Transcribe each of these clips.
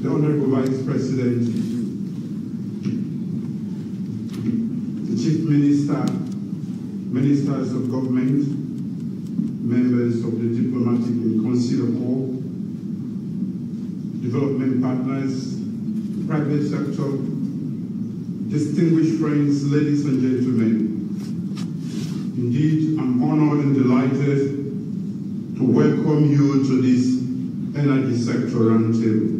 the Honorable Vice President, the Chief Minister, Ministers of Government, members of the Diplomatic and Consular Corps, development partners, private sector, distinguished friends, ladies and gentlemen. Indeed, I'm honored and delighted to welcome you to this Energy Sector Roundtable.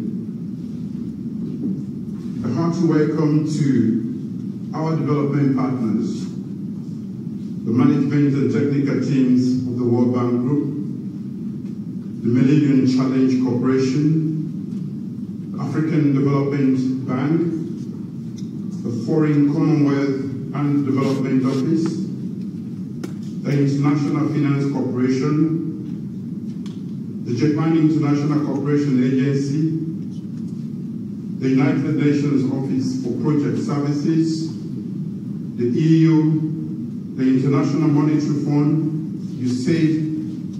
A hearty welcome to our development partners, the management and technical teams of the World Bank Group, the Millennium Challenge Corporation, the African Development Bank, the Foreign Commonwealth and Development Office, the International Finance Corporation, the Japan International Cooperation Agency, the United Nations Office for Project Services, the EU, the International Monetary Fund, USAID,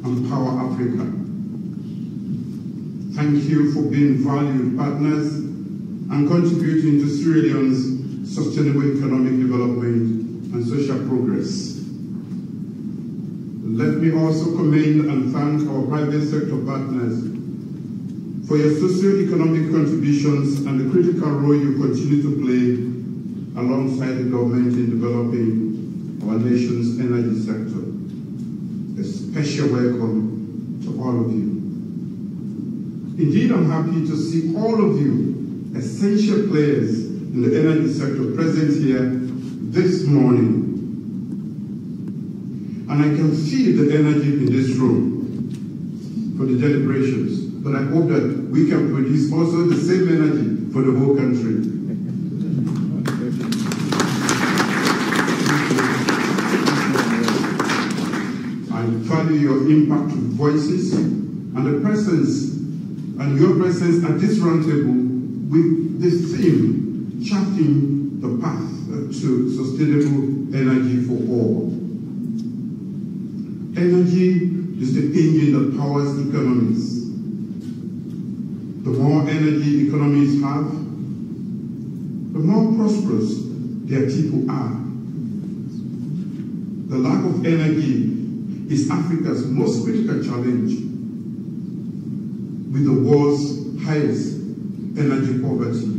and Power Africa. Thank you for being valued partners and contributing to Sierra Leone's sustainable economic development and social progress. Let me also commend and thank our private sector partners for your socio-economic contributions and the critical role you continue to play alongside the government in developing our nation's energy sector. A special welcome to all of you. Indeed, I'm happy to see all of you, essential players in the energy sector, present here this morning. And I can feel the energy in this room for the deliberations. But I hope that we can produce also the same energy for the whole country. I value your impactful voices and the presence and your presence at this roundtable with the theme, charting the path to sustainable energy for all. Energy is the engine that powers economies. The more energy economies have, the more prosperous their people are. The lack of energy is Africa's most critical challenge, with the world's highest energy poverty.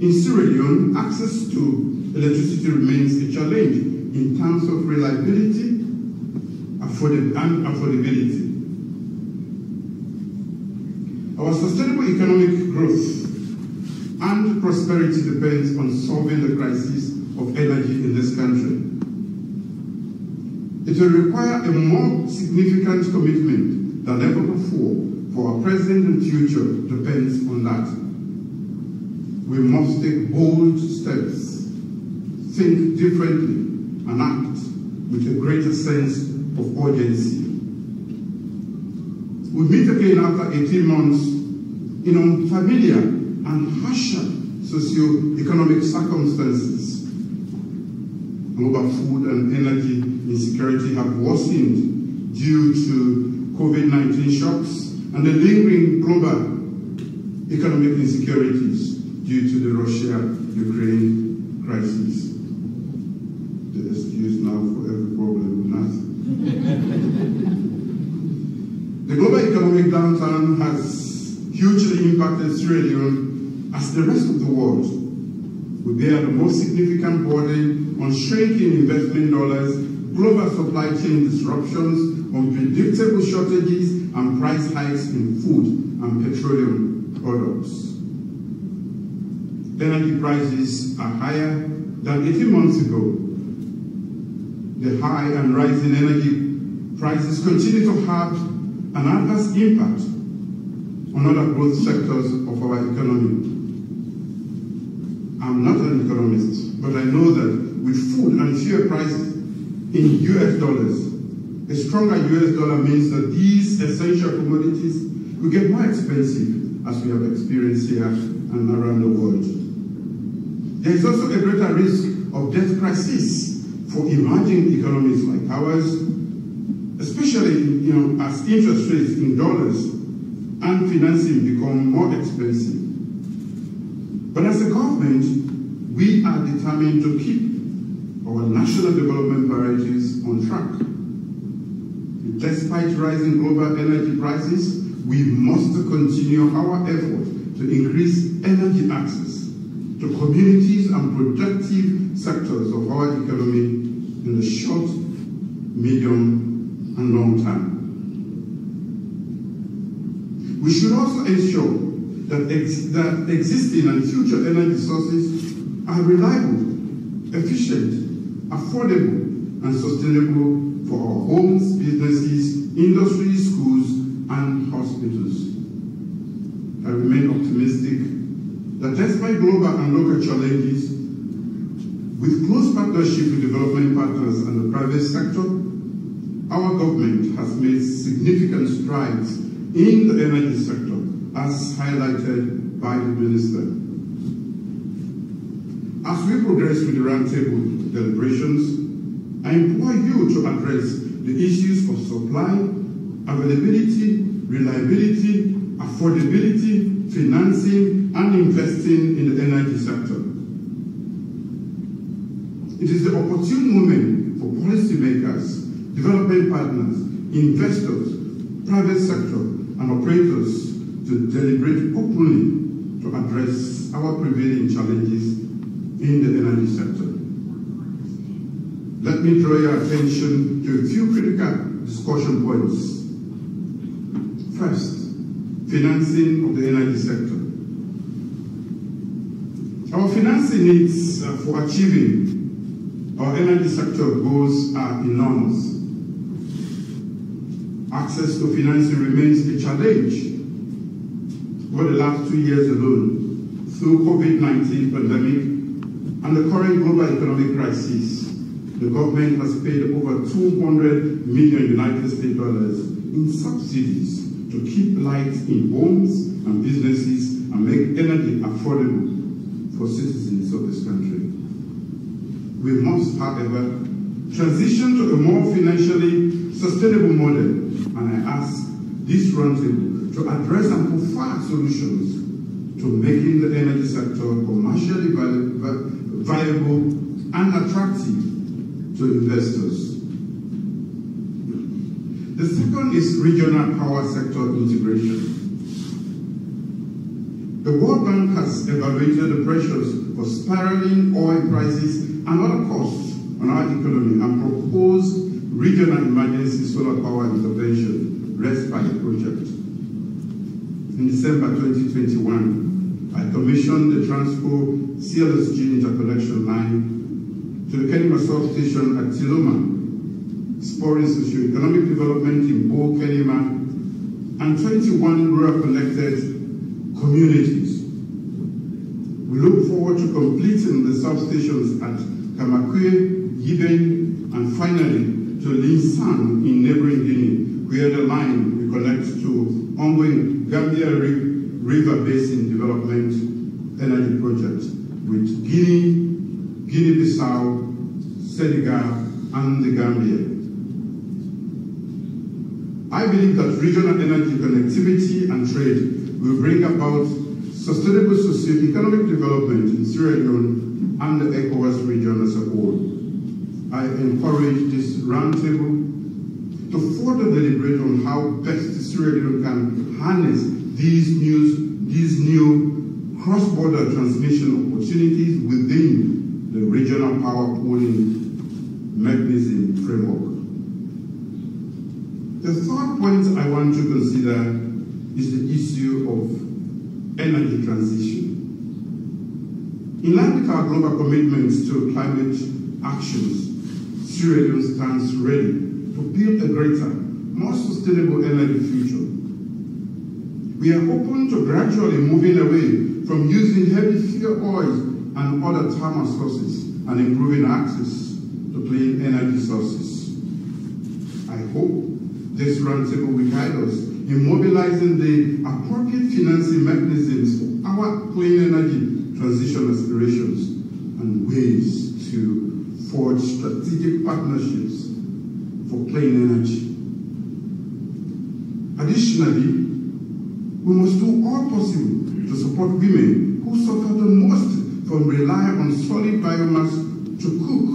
In Sierra Leone, access to electricity remains a challenge in terms of reliability and affordability. Our sustainable economic growth and prosperity depends on solving the crisis of energy in this country. It will require a more significant commitment than ever before, for our present and future depends on that. We must take bold steps, think differently, and act with a greater sense of urgency. We meet again after 18 months in unfamiliar and harsher socio-economic circumstances. Global food and energy insecurity have worsened due to COVID-19 shocks and the lingering global economic insecurities due to the Russia-Ukraine crisis. The excuse now for every problem with nothing. The global economic downturn has hugely impacted Sierra Leone as the rest of the world. We bear the most significant burden on shrinking investment dollars, global supply chain disruptions, unpredictable shortages, and price hikes in food and petroleum products. Energy prices are higher than 18 months ago. The high and rising energy prices continue to have an adverse impact on other growth sectors of our economy. I'm not an economist, but I know that with food and fuel prices in US dollars, a stronger US dollar means that these essential commodities will get more expensive, as we have experienced here and around the world. There is also a greater risk of debt crisis for emerging economies like ours, especially as interest rates in dollars and financing become more expensive. But as a government, we are determined to keep our national development priorities on track. Despite rising global energy prices, we must continue our effort to increase energy access to communities and productive sectors of our economy in the short, medium, and long term. We should also ensure that existing and future energy sources are reliable, efficient, affordable, and sustainable for our homes, businesses, industries, schools, and hospitals. I remain optimistic that despite global and local challenges, with close partnership with development partners and the private sector, our government has made significant strides in the energy sector, as highlighted by the Minister. As we progress with the roundtable deliberations, I implore you to address the issues of supply, availability, reliability, affordability, financing, and investing in the energy sector. It is the opportune moment for policymakers, development partners, investors, private sector, and operators to deliberate openly to address our prevailing challenges in the energy sector. Let me draw your attention to a few critical discussion points. First, financing of the energy sector. Our financing needs for achieving our energy sector goals are enormous. Access to financing remains a challenge. Over the last 2 years alone, through COVID-19 pandemic and the current global economic crisis, the government has paid over $200 million in subsidies to keep lights in homes and businesses and make energy affordable for citizens of this country. We must, however, transition to a more financially sustainable model, and I ask this roundtable to address and provide solutions to making the energy sector commercially viable and attractive to investors. The second is regional power sector integration. The World Bank has evaluated the pressures for spiraling oil prices and other costs on our economy and proposed regional emergency solar power intervention respite project. In December 2021, I commissioned the Transco CLSG interconnection line to the Kenema substation at Tiloma, spurring socio-economic development in both Kenema and 21 rural connected communities. We look forward to completing the substations at Kamakwe, Yiben, and finally to Linsan in neighboring Guinea, where the line will connect to ongoing Gambia River Basin Development Energy Project with Guinea, Guinea-Bissau, Senegal, and the Gambia. I believe that regional energy connectivity and trade will bring about sustainable socio-economic development in Sierra Leone and the ECOWAS region as a whole. I encourage this roundtable to further deliberate on how best Sierra Leone can harness these new cross-border transmission opportunities within the regional power pooling mechanism framework. The third point I want to consider is the issue of energy transition. In line with our global commitments to climate actions, Sierra Leone stands ready to build a greater, more sustainable energy future. We are open to gradually moving away from using heavy fuel oils and other thermal sources and improving access to clean energy sources. I hope this roundtable will guide us in mobilizing the appropriate financing mechanisms for our clean energy transition aspirations and ways to forge strategic partnerships for clean energy. Additionally, We must do all possible to support women who suffer the most from relying on solid biomass to cook,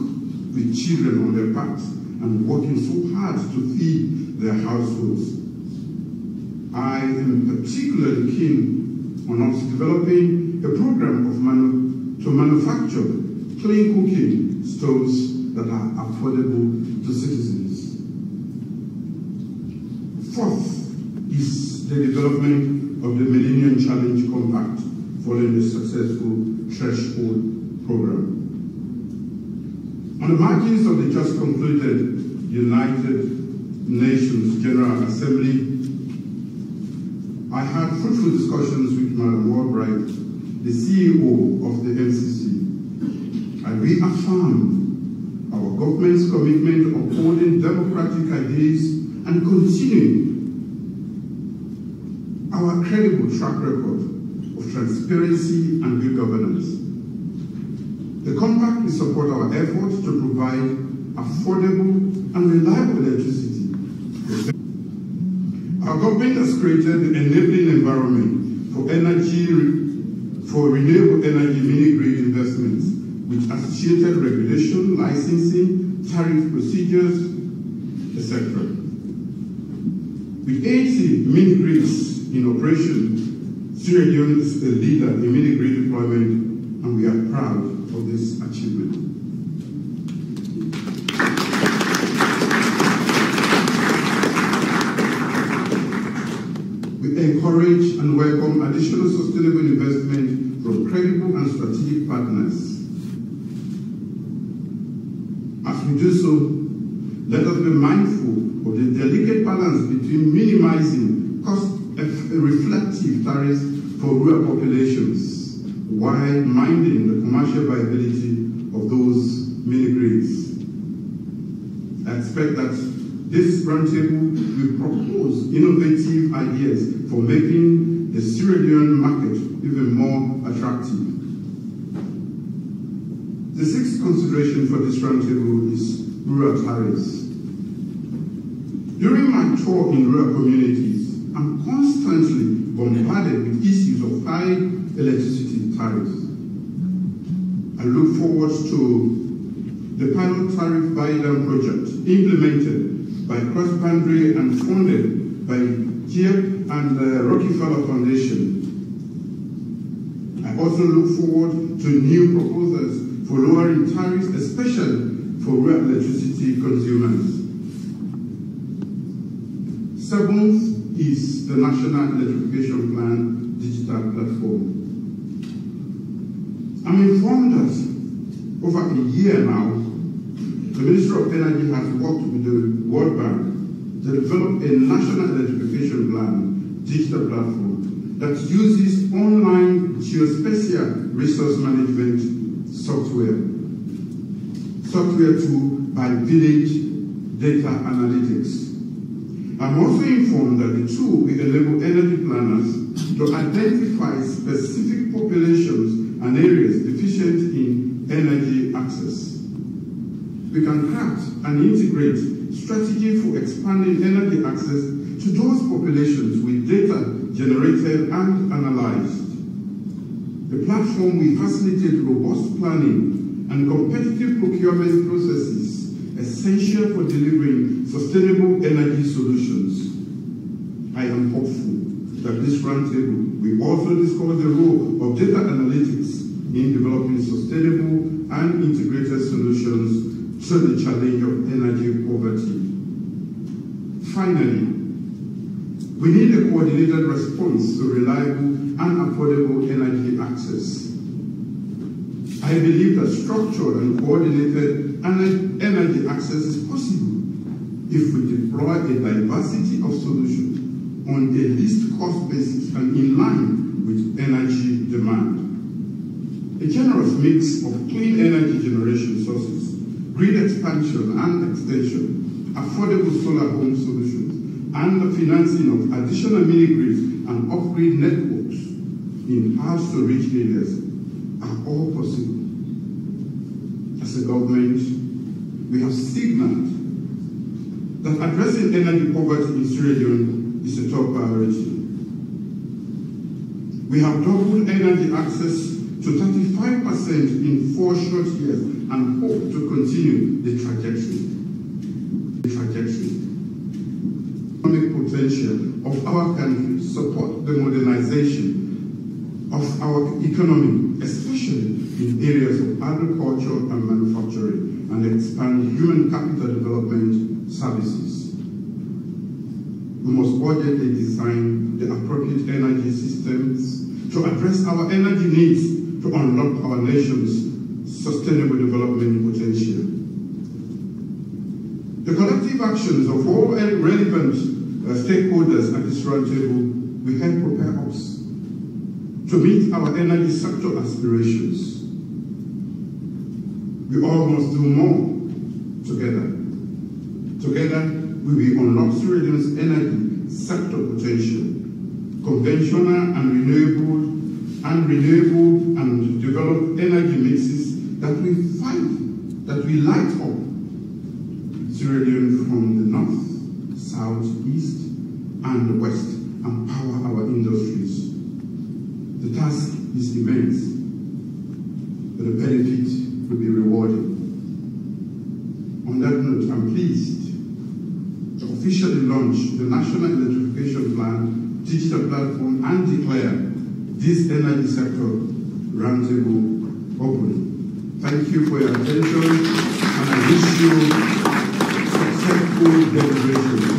with children on their backs and working so hard to feed their households. I am particularly keen on us developing a program to manufacture clean cooking stoves that are affordable to citizens. Fourth is the development of the Millennium Challenge Compact following the successful Threshold program. On the margins of the just concluded United Nations General Assembly, I had fruitful discussions with Madam Albright, the CEO of the MCC. I reaffirmed our government's commitment to upholding democratic ideas and continuing our credible track record of transparency and good governance. The compact will support our efforts to provide affordable and reliable electricity. Our government has created an enabling environment for renewable energy mini-grid investments with associated regulation, licensing, tariff procedures, etc. With 80 mini-grids in operation, Sierra Leone is a leader in mini-grid deployment, and we are proud of this achievement. We encourage and welcome additional sustainable investment from credible and strategic partners. As we do so, let us be mindful of the delicate balance between minimizing cost-reflective tariffs for rural populations while minding the commercial viability of those mini-grids. I expect that this roundtable will propose innovative ideas for making the Sierra Leone market even more attractive. The sixth consideration for this roundtable is rural tariffs. During my tour in rural communities, I'm constantly bombarded with issues of high electricity tariffs. I look forward to the pilot tariff buy-down project implemented by Cross-Boundary and funded by GIEP and the Rockefeller Foundation. I also look forward to new proposals for lowering tariffs, especially for rural electricity consumers. Seventh is the National Electrification Plan digital platform. I'm informed that over a year now, the Ministry of Energy has worked with the World Bank to develop a National Electrification Plan digital platform that uses online geospatial resource management software tool by village data analytics. I'm also informed that the tool will enable energy planners to identify specific populations and areas deficient in energy access. We can craft and integrate strategy for expanding energy access to those populations with data generated and analyzed. The platform will facilitate robust planning and competitive procurement processes essential for delivering sustainable energy solutions. I am hopeful that this roundtable will also discuss the role of data analytics in developing sustainable and integrated solutions to the challenge of energy poverty. Finally, we need a coordinated response to reliable and affordable energy access. I believe that structured and coordinated energy access is possible if we deploy a diversity of solutions on a least cost basis and in line with energy demand. A generous mix of clean energy generation sources, grid expansion and extension, affordable solar home solutions, and the financing of additional mini-grids and off-grid networks in hard-to-reach areas are all possible. As a government, we have signaled that addressing energy poverty in Sierra Leone is a top priority. We have doubled energy access to 35% in 4 short years and hope to continue the trajectory. Economic potential of our country support the modernization of our economy, especially in areas of agriculture and manufacturing, and expand human capital development services. We must urgently design the appropriate energy systems to address our energy needs to unlock our nation's sustainable development potential. The collective actions of all relevant stakeholders at this roundtable will help prepare us to meet our energy sector aspirations. We all must do more together. Together, we will unlock Sierra Leone's energy sector potential, conventional and renewable and develop energy mixes that will light up Sierra Leone from the north, south, east, and the west, and power our industries. The task is immense, but the benefit will be rewarding. On that note, I'm pleased to officially launch the National Electrification Plan digital platform and declare this energy sector roundtable open. Thank you for your attention, and I wish you successful deliberations.